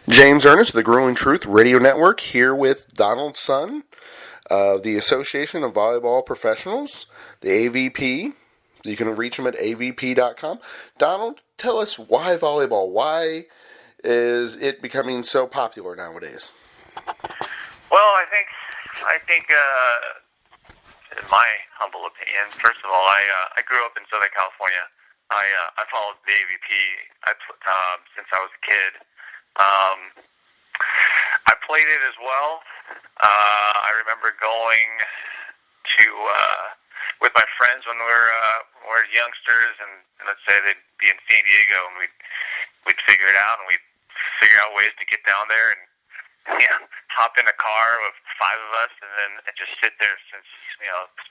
James Ernest of the Growing Truth Radio Network here with Donald Sun of the Association of Volleyball Professionals, the AVP. You can reach them at avp.com. Donald, tell us why volleyball? Why is it becoming so popular nowadays? Well, I think, in my humble opinion, first of all, I grew up in Southern California. I followed the AVP since I was a kid. I played it as well. I remember going to with my friends when we were youngsters, and let's say they'd be in San Diego, and we'd figure it out, and we'd figure out ways to get down there and hop in a car with five of us, and just sit there since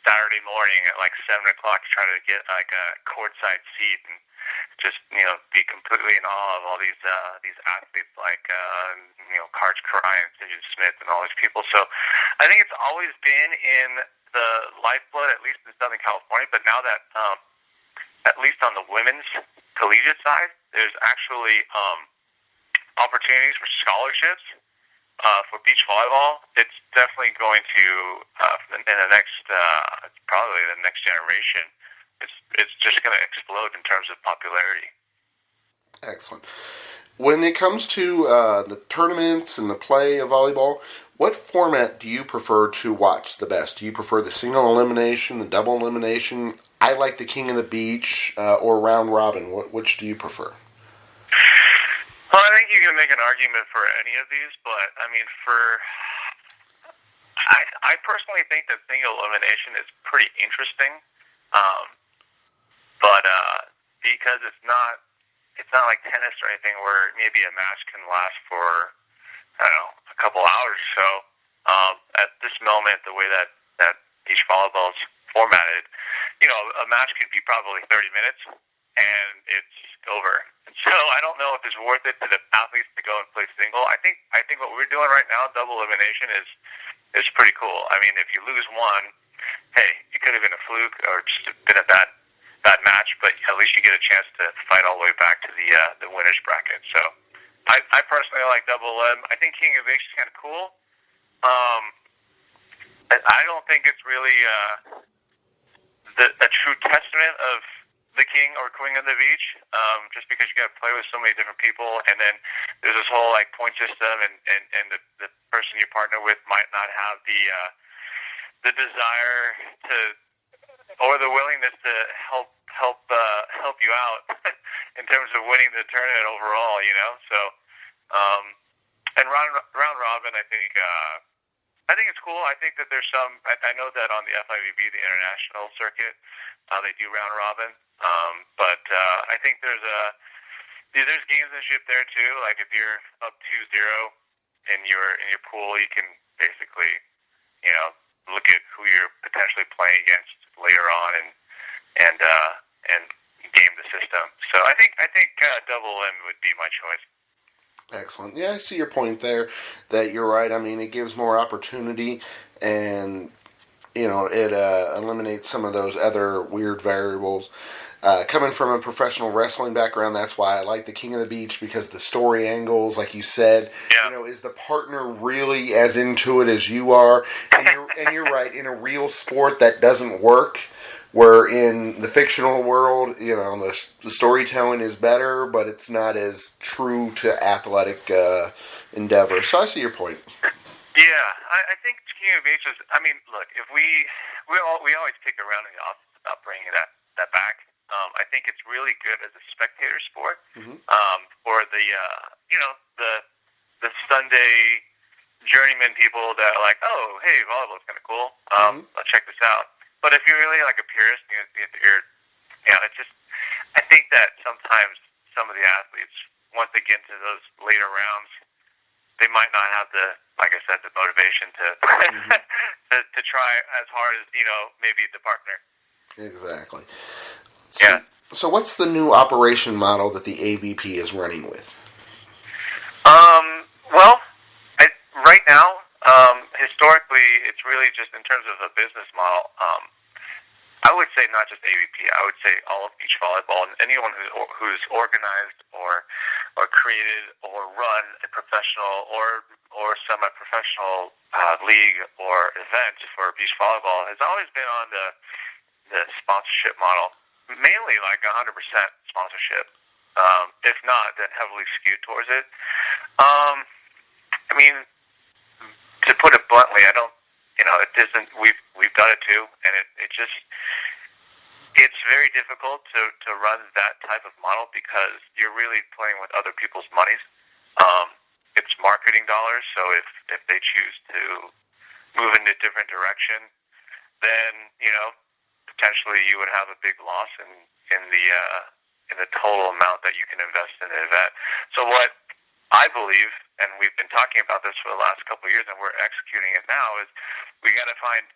Saturday morning at like 7 o'clock, trying to get like a courtside seat and just be completely in awe of all these athletes like Karch Karai and Sidney Smith and all these people. So I think it's always been in the lifeblood, at least in Southern California. But now that at least on the women's collegiate side, there's actually opportunities for scholarships for beach volleyball. It's definitely going to in the next probably the next generation. It's just going to explode in terms of popularity. Excellent. When it comes to the tournaments and the play of volleyball, what format do you prefer to watch the best? Do you prefer the single elimination, the double elimination? I like the King of the Beach or round robin. Which do you prefer? Well, I think you can make an argument for any of these, but I mean, I personally think that single elimination is pretty interesting. But because it's not like tennis or anything where maybe a match can last for, I don't know, a couple hours or so. At this moment, the way that beach volleyball is formatted, a match could be probably 30 minutes and it's over. And so I don't know if it's worth it to the athletes to go and play single. I think what we're doing right now, double elimination, is pretty cool. I mean, if you lose one, hey, it could have been a fluke or just been a bad match, but at least you get a chance to fight all the way back to the winners bracket. So I personally like double elim. I think King of the Beach is kind of cool. I don't think it's really a true testament of the king or queen of the beach, just because you got to play with so many different people, and then there's this whole like point system, and the person you partner with might not have the desire to or the willingness to help you out in terms of winning the tournament overall. So and round robin, I think it's cool. I think that there's some. I know that on the FIVB, the international circuit, they do round robin. But I think there's gamesmanship there too. Like if you're up 2-0 in your pool, you can basically look at who you're potentially playing against later on and game the system. So I think double M would be my choice. Excellent. Yeah, I see your point there. That you're right. I mean, it gives more opportunity, and it eliminates some of those other weird variables. Coming from a professional wrestling background, that's why I like the King of the Beach, because the story angles, like you said, is the partner really as into it as you are? And you're right. In a real sport, that doesn't work. Where in the fictional world, the storytelling is better, but it's not as true to athletic endeavor. So I see your point. Yeah, I think King of the Beach is. I mean, look, if we always kick around in the office about bringing that back. I think it's really good as a spectator sport. Mm-hmm. For the Sunday journeyman people that are like, oh, hey, volleyball's kind of cool. Let's check this out. But if you're really like a purist, it's just. I think that sometimes some of the athletes, once they get into those later rounds, they might not have the motivation to to try as hard as maybe the partner. Exactly. So what's the new operation model that the AVP is running with? Well, right now, historically, it's really just in terms of a business model. I would say not just AVP. I would say all of beach volleyball and anyone who's organized or created or run a professional or semi-professional league or event for beach volleyball has always been on the sponsorship model, mainly like 100% sponsorship. If not, then heavily skewed towards it. I mean, to put it bluntly, I don't, it isn't. We've done it too, and it's very difficult to run that type of model because you're really playing with other people's monies. It's marketing dollars, so if they choose to move in a different direction, then potentially you would have a big loss in the total amount that you can invest in the event. So what I believe, and we've been talking about this for the last couple of years, and we're executing it now, is we got to find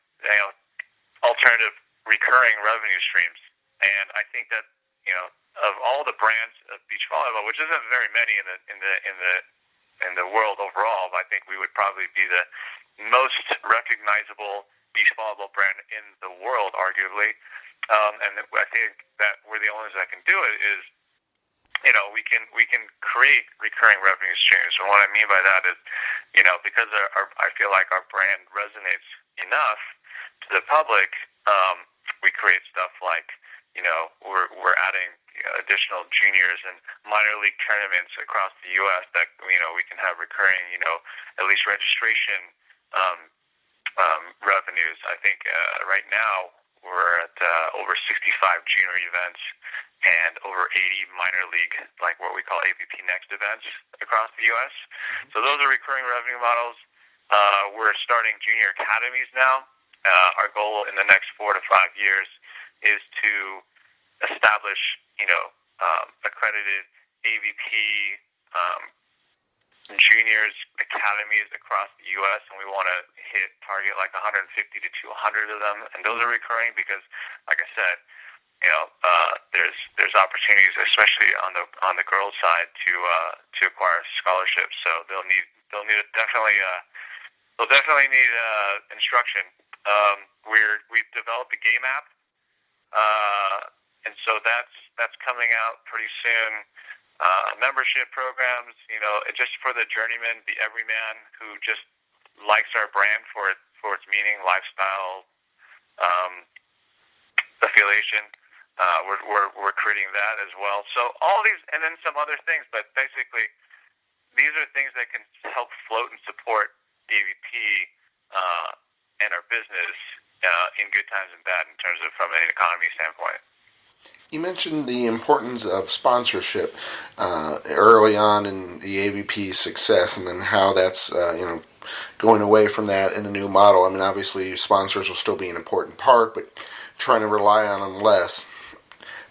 alternative recurring revenue streams. And I think that of all the brands of beach volleyball, which isn't very many in the world overall, I think we would probably be the most recognizable beach volleyball brand in the world, arguably. And I think that we're the only ones that can do it. Is we can create recurring revenue streams. And what I mean by that is, because I feel like our brand resonates enough to the public, we create stuff like, we're adding additional juniors and minor league tournaments across the U.S. that we can have recurring, at least registration revenues. I think right now we're at over 65 junior events and over 80 minor league, like what we call AVP Next events across the U.S. So those are recurring revenue models. We're starting junior academies now. Our goal in the next 4 to 5 years is to establish, accredited AVP juniors academies across the U.S., and we want to target like 150 to 200 of them, and those are recurring because, like I said, there's opportunities, especially on the girls' side, to acquire scholarships. So they'll definitely need instruction. We've developed a game app, and so that's coming out pretty soon. Membership programs, just for the journeyman, the everyman who just likes our brand for its meaning, lifestyle, affiliation. We're creating that as well. So all these, and then some other things, but basically these are things that can help float and support AVP and our business in good times and bad, in terms of from an economy standpoint. You mentioned the importance of sponsorship early on in the AVP success, and then how that's going away from that in the new model. I mean, obviously sponsors will still be an important part, but trying to rely on them less.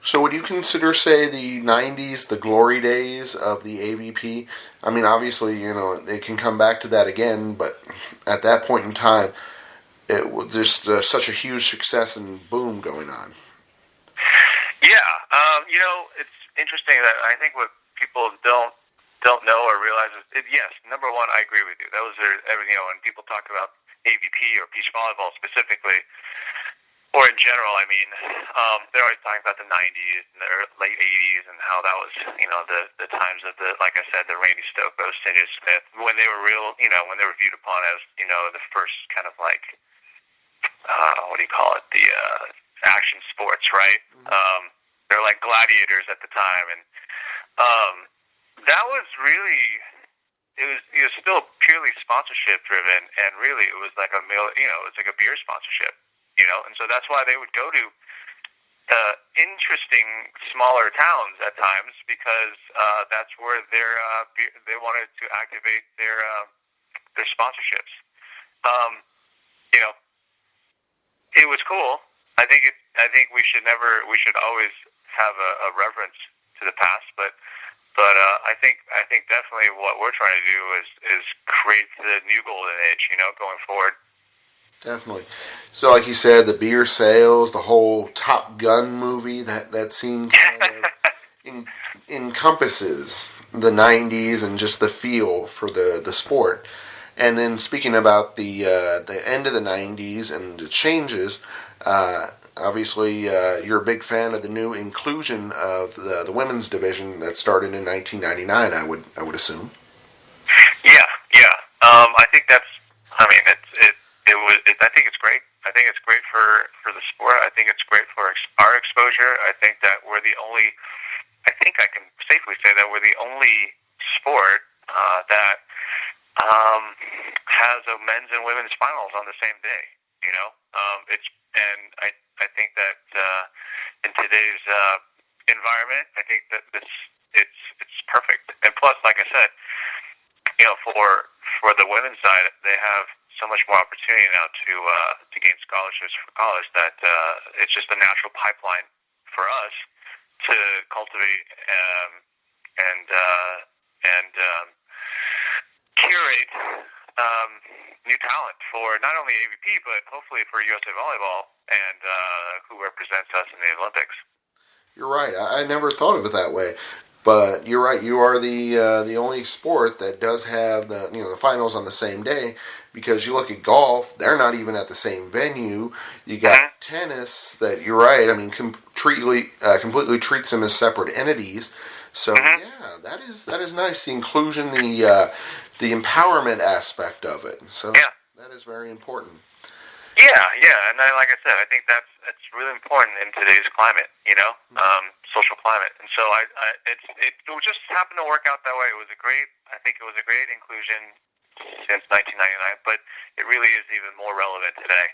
So would you consider, say, the 90s the glory days of the AVP? I mean, obviously, it can come back to that again, but at that point in time, it was just such a huge success and boom going on. Yeah, it's interesting that I think what people don't know or realize is, yes, number one, I agree with you. Those are, when people talk about AVP or beach volleyball specifically, or in general, I mean, they're always talking about the 90s and the late 80s and how that was, the times of like I said, the Randy Stokos, Cindy Smith, when they were real, when they were viewed upon as, the first kind of like, what do you call it, the action sports, right? They're like gladiators at the time, and that was really, it was still purely sponsorship driven, and really it was like it's like a beer sponsorship, and so that's why they would go to interesting smaller towns at times, because that's where they wanted to activate their sponsorships. It was cool. I think we should always have a reverence to the past, but I think definitely what we're trying to do is create the new golden age, going forward. Definitely. So, like you said, the beer sales, the whole Top Gun movie, that scene kind of encompasses the 90s and just the feel for the sport. And then speaking about the end of the 90s and the changes, obviously you're a big fan of the new inclusion of the women's division that started in 1999, I would assume. think that's. I mean, I think it's great. I think it's great for the sport. I think it's great for our exposure. I think that we're the only. I think I can safely say that we're the only sport that has a men's and women's finals on the same day. You know, I think that in today's environment, I think that it's perfect. And plus, like I said, you know, for the women's side, they have so much more opportunity now to gain scholarships for college that it's just a natural pipeline for us to cultivate and curate new talent for not only AVP but hopefully for USA Volleyball and who represents us in the Olympics. You're right. I never thought of it that way. But you're right. You are the only sport that does have the finals on the same day, because you look at golf, they're not even at the same venue. You got tennis that you're right. I mean, completely treats them as separate entities. So yeah, that is nice. The inclusion, the empowerment aspect of it. So that is very important. Yeah, and like I said, I think that's really important in today's climate, you know, social climate. And so it just happened to work out that way. I think it was a great inclusion since 1999, but it really is even more relevant today.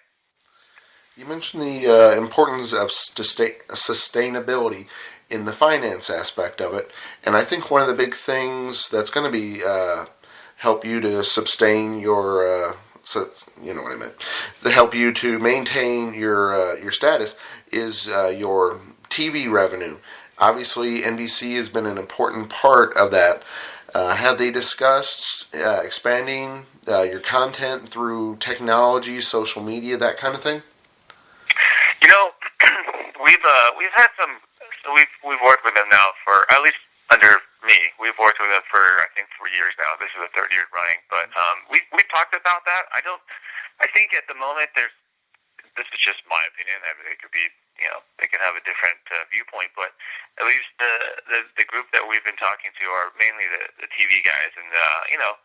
You mentioned the importance of sustainability in the finance aspect of it, and I think one of the big things that's going to be help you to sustain your so you know what I meant. To help you to maintain your status is your TV revenue. Obviously, NBC has been an important part of that. Have they discussed expanding your content through technology, social media, that kind of thing? You know, we've had some. So we've worked with them now for at least under me. We've worked with them for I think 3 years now. This is the third year running, but we've talked about that. I think at the moment this is just my opinion. I mean, it could be, you know, they could have a different viewpoint, but at least the group that we've been talking to are mainly the TV guys, and you know,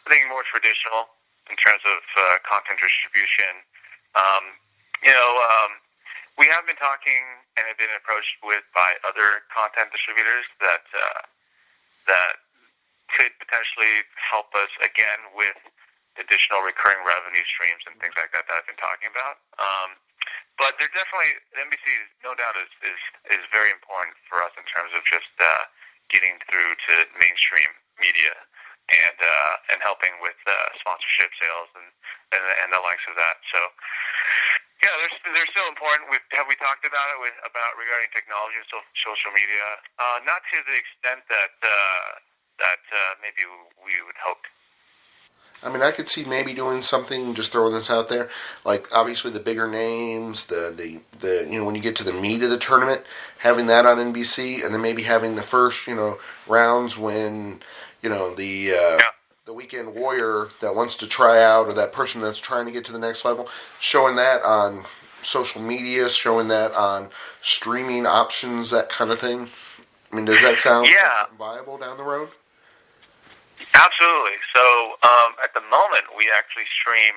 I think more traditional in terms of content distribution. We have been talking and have been approached by other content distributors that could potentially help us again with additional recurring revenue streams and things like that I've been talking about. But they're definitely, NBC, no doubt, is very important for us in terms of just getting through to mainstream media and helping with sponsorship sales and the likes of that. So yeah, they're still important. Have we talked about it regarding technology and social media? Not to the extent that maybe we would hope. I mean, I could see maybe doing something, just throwing this out there, like obviously the bigger names, the when you get to the meat of the tournament, having that on NBC, and then maybe having the first rounds when the weekend warrior that wants to try out, or that person that's trying to get to the next level, showing that on social media, showing that on streaming options, that kind of thing. I mean, does that sound viable down the road? Absolutely. So at the moment, we actually stream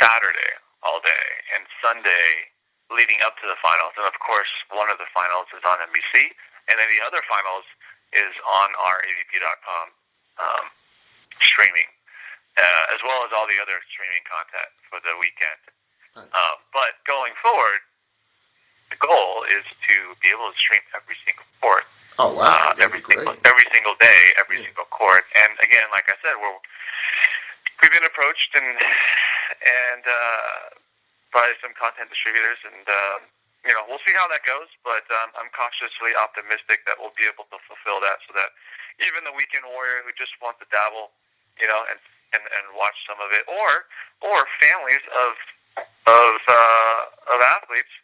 Saturday all day and Sunday leading up to the finals. And of course, one of the finals is on NBC, and then the other finals is on our AVP.com streaming, as well as all the other streaming content for the weekend. Nice. But going forward, the goal is to be able to stream every single court. Oh wow! Every single day, every single court. And again, like I said, we've been approached and by some content distributors, and we'll see how that goes. But I'm cautiously optimistic that we'll be able to fulfill that, so that even the weekend warrior who just wants to dabble, and watch some of it, or families of athletes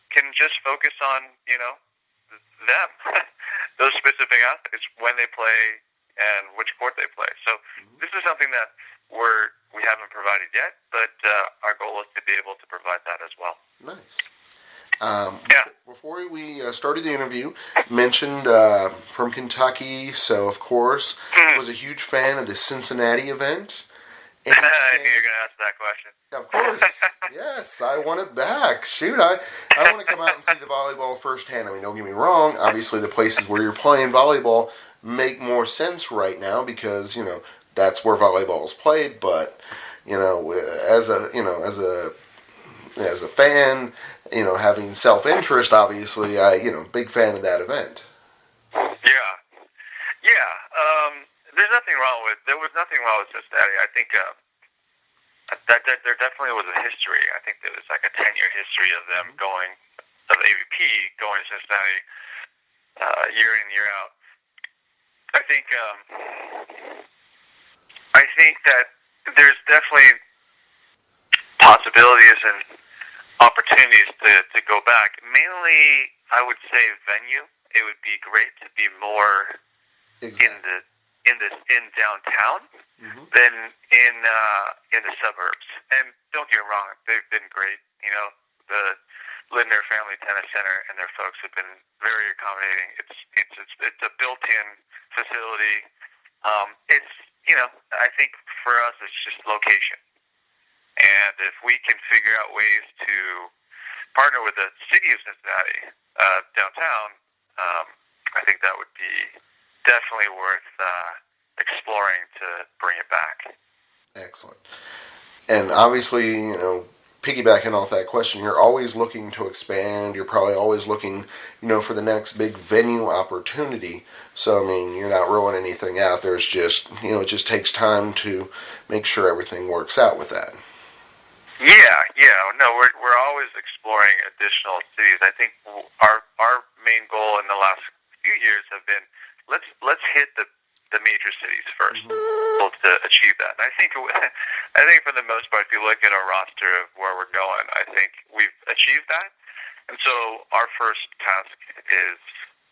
can just focus on them, those specific athletes, when they play and which court they play. So this is something that we haven't provided yet, but our goal is to be able to provide that as well. Nice. Before we started the interview, mentioned from Kentucky, so of course was a huge fan of the Cincinnati event. I knew you were going to ask that question. Of course. Yes, I want it back. Shoot, I want to come out and see the volleyball firsthand. I mean, don't get me wrong. Obviously, the places where you're playing volleyball make more sense right now because, that's where volleyball is played. But, as a fan, having self-interest, obviously, big fan of that event. Yeah. There was nothing wrong with Cincinnati. I think that there definitely was a history. I think there was like a 10-year history of them of AVP going to Cincinnati year in, year out. I think that there's definitely possibilities and opportunities to go back. Mainly, I would say venue. It would be great to be more Exactly. in downtown than in the suburbs. And don't get me wrong, they've been great. The Lindner Family Tennis Center and their folks have been very accommodating. It's a built-in facility. I think for us it's just location. And if we can figure out ways to partner with the city of Cincinnati downtown, I think that would be definitely worth exploring to bring it back. Excellent. And obviously, piggybacking off that question, you're always looking to expand. You're probably always looking, for the next big venue opportunity. So, I mean, you're not rolling anything out. There's just, it just takes time to make sure everything works out with that. Yeah. No, we're always exploring additional cities. I think our main goal in the last few years have been let's hit the major cities first to achieve that. And I think for the most part, if you look at our roster of where we're going, I think we've achieved that. And so our first task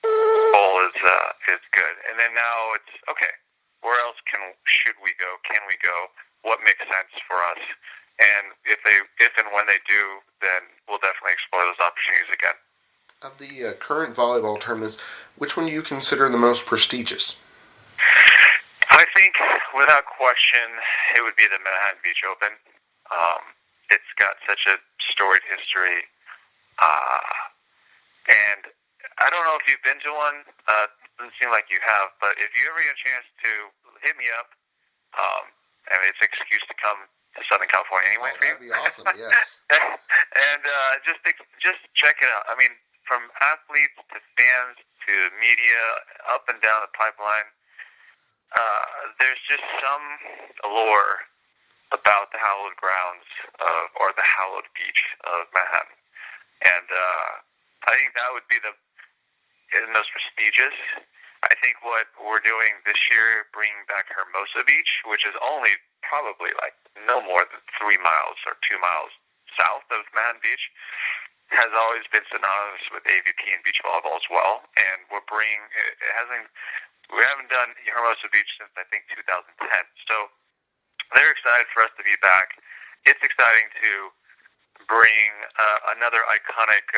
goal is good. And then now it's okay. Where else should we go? Can we go? What makes sense for us? And if and when they do, then we'll definitely explore those opportunities again. Of the current volleyball tournaments, which one do you consider the most prestigious? I think, without question, it would be the Manhattan Beach Open. It's got such a storied history, and I don't know if you've been to one. Doesn't seem like you have, but if you ever get a chance to hit me up, it's an excuse to come to Southern California anyway for you. That'd be awesome. Yes. And just check it out. I mean, from athletes to fans to media, up and down the pipeline, there's just some allure about the hallowed grounds or the hallowed beach of Manhattan, and I think that would be the most prestigious. I think what we're doing this year, bringing back Hermosa Beach, which is only probably like no more than 3 miles or 2 miles south of Manhattan Beach, has always been synonymous with AVP and beach volleyball as well. And we haven't done Hermosa Beach since I think 2010. So they're excited for us to be back. It's exciting to bring another iconic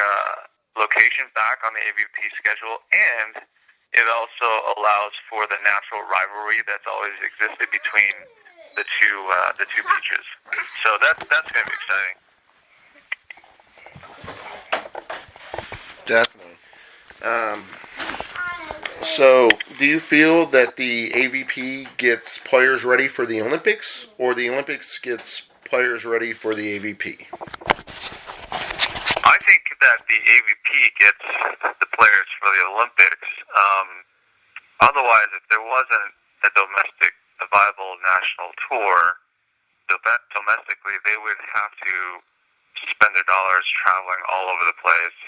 location back on the AVP schedule, and it also allows for the natural rivalry that's always existed between the two beaches. So that's going to be exciting. Definitely. So, do you feel that the AVP gets players ready for the Olympics, or the Olympics gets players ready for the AVP? I think that the AVP gets the players for the Olympics. Otherwise, if there wasn't a viable national tour, domestically, they would have to spend their dollars traveling all over the place.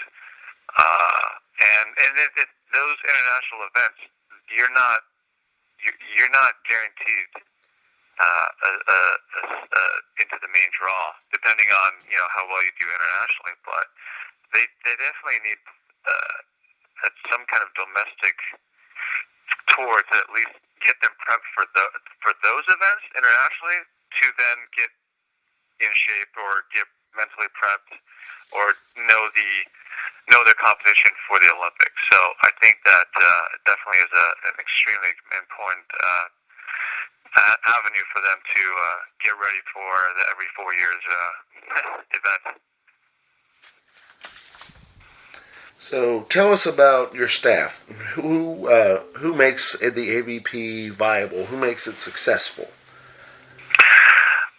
And those international events, you're not guaranteed into the main draw, depending on how well you do internationally. But they definitely need some kind of domestic tour to at least get them prepped for those events internationally, to then get in shape or get mentally prepped or know their competition for the Olympics. So I think that definitely is an extremely important avenue for them to get ready for the every 4 years event. So tell us about your staff. Who makes the AVP viable? Who makes it successful?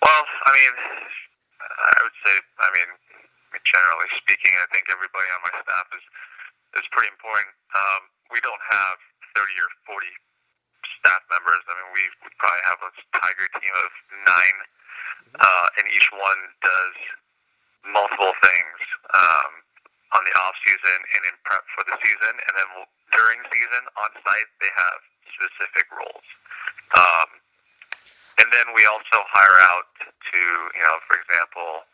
Well, I mean, I would say, generally speaking, I think everybody on my staff is pretty important. We don't have 30 or 40 staff members. I mean, we probably have a tiger team of 9, and each one does multiple things on the off season and in prep for the season, and then during season on site they have specific roles. And then we also hire out to, for example,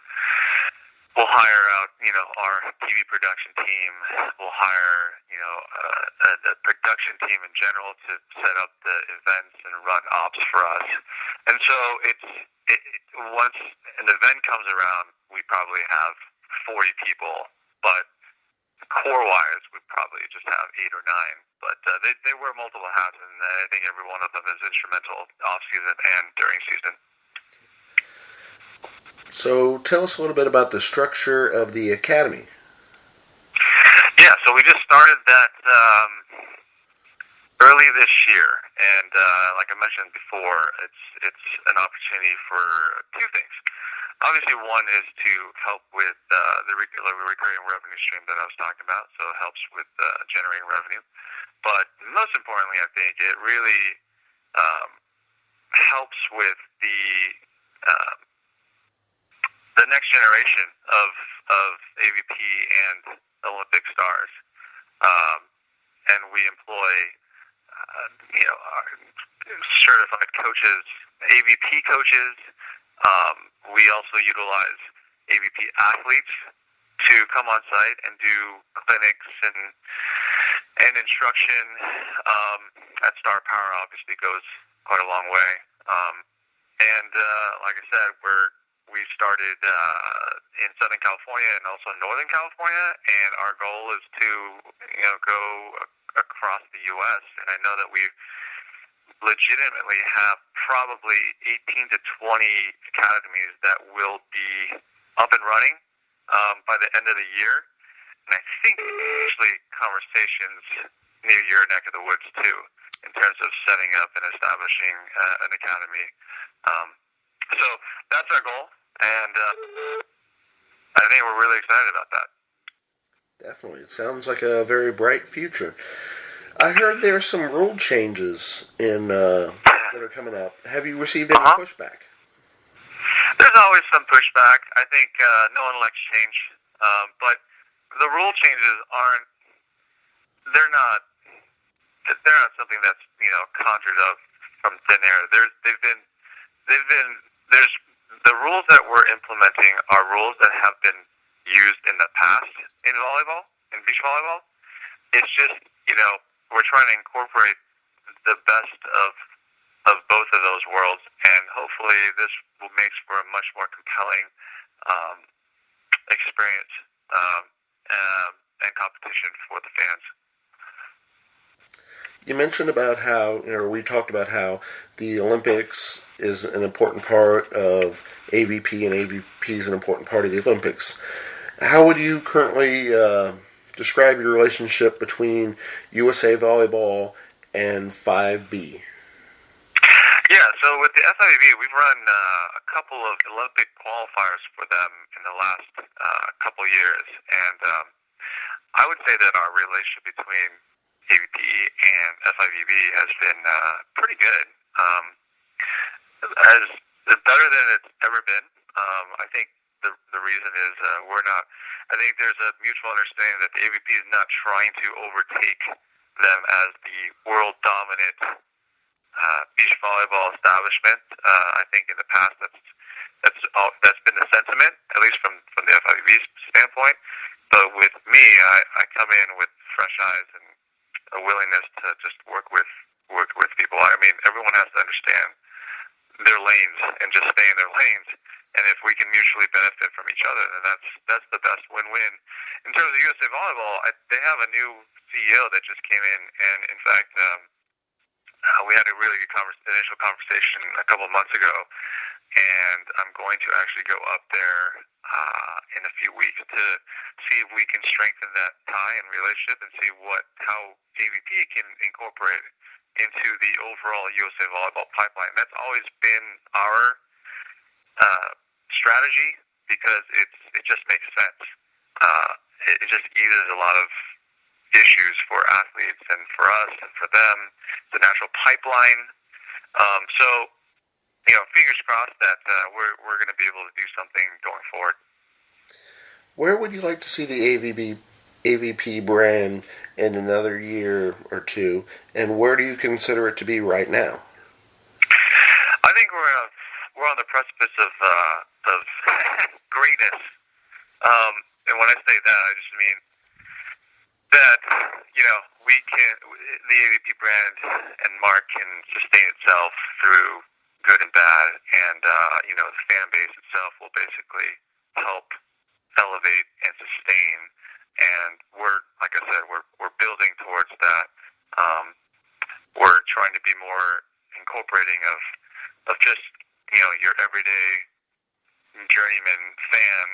we'll hire out, our TV production team. We'll hire, the production team in general to set up the events and run ops for us. And so once an event comes around, we probably have 40 people, but core-wise, we probably just have 8 or 9. But they wear multiple hats, and I think every one of them is instrumental off-season and during season. So tell us a little bit about the structure of the academy. Yeah, so we just started that early this year, and like I mentioned before, it's an opportunity for 2 things. Obviously, one is to help with the recurring revenue stream that I was talking about, so it helps with generating revenue. But most importantly, I think it really helps with the next generation of AVP and Olympic stars. And we employ, our certified coaches, AVP coaches. We also utilize AVP athletes to come on site and do clinics and instruction. At Star Power obviously goes quite a long way. And like I said, we started in Southern California and also Northern California, and our goal is to go across the U.S. And I know that we legitimately have probably 18 to 20 academies that will be up and running by the end of the year. And I think actually conversations near your neck of the woods too, in terms of setting up and establishing an academy. So that's our goal, and I think we're really excited about that. Definitely. It sounds like a very bright future. I heard there are some rule changes that are coming up. Have you received any pushback? There's always some pushback. I think no one likes change, but the rule changes they're not something that's conjured up from thin air. There's the rules that we're implementing are rules that have been used in the past in volleyball, in beach volleyball. It's just, we're trying to incorporate the best of both of those worlds, and hopefully this makes for a much more compelling experience and competition for the fans. You mentioned about how, we talked about how the Olympics is an important part of AVP, and AVP is an important part of the Olympics. How would you currently describe your relationship between USA Volleyball and 5B? Yeah, so with the FIVB, we've run a couple of Olympic qualifiers for them in the last couple years, and I would say that our relationship between AVP and FIVB has been pretty good. As better than it's ever been. I think the reason is I think there's a mutual understanding that the AVP is not trying to overtake them as the world dominant beach volleyball establishment. I think in the past that's been the sentiment, at least from the FIVB's standpoint. But with me, I come in with fresh eyes and a willingness to just work with people. I mean, everyone has to understand their lanes and just stay in their lanes. And if we can mutually benefit from each other, then that's the best win-win. In terms of USA Volleyball, they have a new CEO that just came in, and in fact, we had a really good initial conversation a couple of months ago, and I'm going to actually go up there in a few weeks to see if we can strengthen that tie and relationship and see how AVP can incorporate into the overall USA Volleyball pipeline. That's always been our strategy because it just makes sense. It just eases a lot of issues for athletes and for us and for them. It's a natural pipeline. So, fingers crossed that we're going to be able to do something going forward. Where would you like to see the AVP brand in another year or two, and where do you consider it to be right now? I think we're on the precipice of greatness. And when I say that, I just mean that the AVP brand and mark can sustain itself through good and bad, and the fan base itself will basically help elevate and sustain. And like I said, we're building towards that. We're trying to be more incorporating of just your everyday journeyman fan,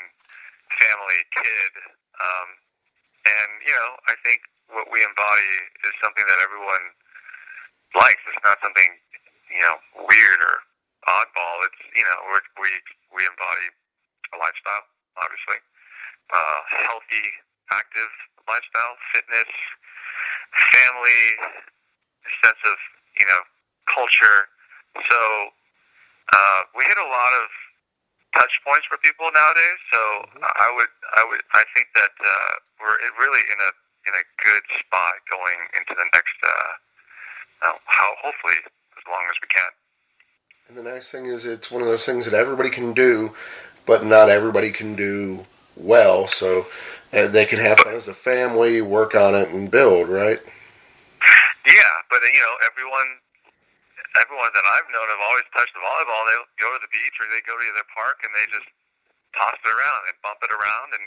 family, kid, and I think what we embody is something that everyone likes. It's not something weird or oddball. It's we embody a lifestyle, obviously, healthy, active lifestyle, fitness, family, sense of culture. So we hit a lot of touch points for people nowadays. So I think that we're really in a good spot going into the next hopefully as long as we can. And the nice thing is it's one of those things that everybody can do, but not everybody can do well. So they can have fun as a family, work on it, and build, right? Yeah, but everyone that I've known have always touched the volleyball. They go to the beach or they go to their park and they just toss it around and bump it around, and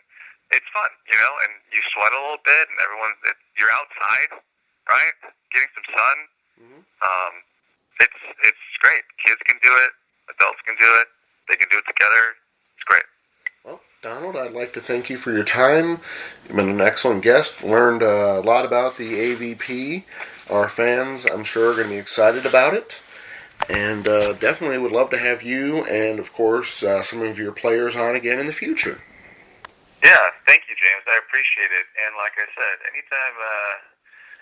it's fun, and you sweat a little bit, and you're outside, right, getting some sun. Mm-hmm. It's great. Kids can do it. Adults can do it. They can do it together. It's great. Well, Donald, I'd like to thank you for your time. You've been an excellent guest. Learned a lot about the AVP. Our fans, I'm sure, are going to be excited about it. And definitely would love to have you and, of course, some of your players on again in the future. Yeah, thank you, James. I appreciate it. And like I said, anytime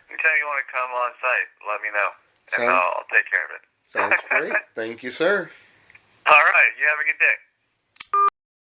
you want to come on site, let me know. And I'll take care of it. Sounds great. Thank you, sir. All right. You have a good day.